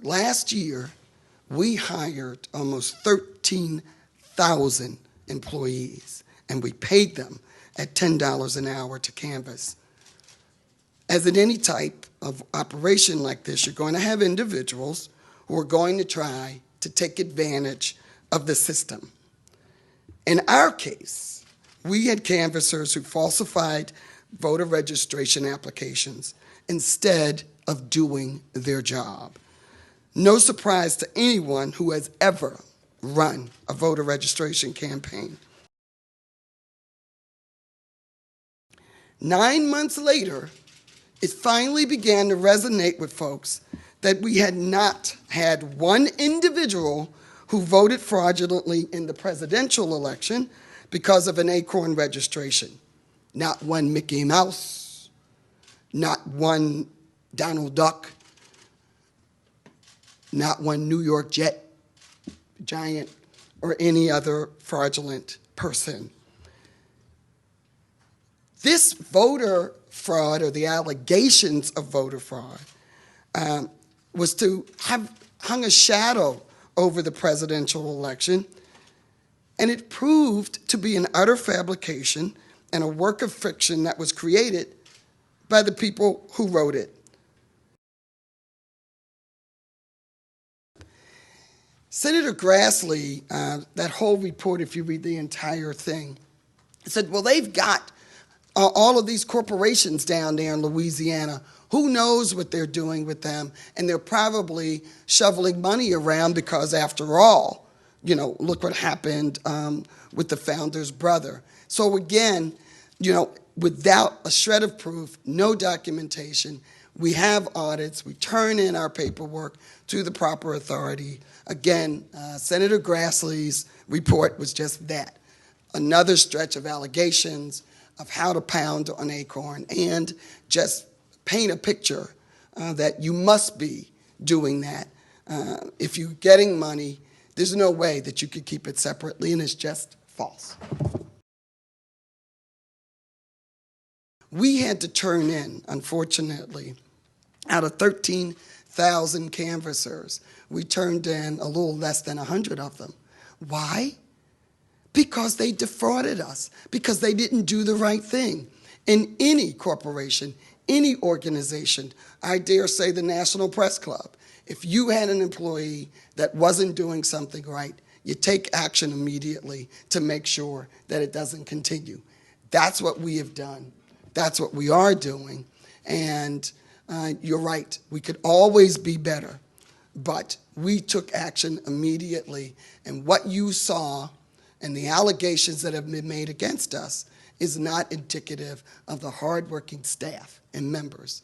Last year, we hired almost 13,000 employees, and we paid them at $10 an hour to canvass. As in any type of operation like this, you're going to have individuals who are going to try to take advantage of the system. In our case, we had canvassers who falsified voter registration applications instead of doing their job. No surprise to anyone who has ever run a voter registration campaign. 9 months later, it finally began to resonate with folks that we had not had one individual who voted fraudulently in the presidential election because of an ACORN registration. Not one Mickey Mouse, not one Donald Duck, not one New York Jet giant, or any other fraudulent person. This voter fraud, or the allegations of voter fraud, was to have hung a shadow over the presidential election, and it proved to be an utter fabrication and a work of fiction that was created by the people who wrote it. Senator Grassley, that whole report, if you read the entire thing, said, well, they've got all of these corporations down there in Louisiana. Who knows what they're doing with them? And they're probably shoveling money around because, after all, look what happened with the founder's brother. So again, without a shred of proof, no documentation, we have audits, we turn in our paperwork to the proper authority. Again, Senator Grassley's report was just that, another stretch of allegations of how to pound on ACORN and just paint a picture that you must be doing that. If you're getting money, there's no way that you could keep it separately, and it's just false. We had to turn in, unfortunately, out of 13,000 canvassers, we turned in a little less than 100 of them. Why? Because they defrauded us, because they didn't do the right thing. In any corporation, any organization, I dare say the National Press Club, if you had an employee that wasn't doing something right, you take action immediately to make sure that it doesn't continue. That's what we have done. That's what we are doing. And you're right, we could always be better, but we took action immediately. And what you saw and the allegations that have been made against us is not indicative of the hardworking staff and members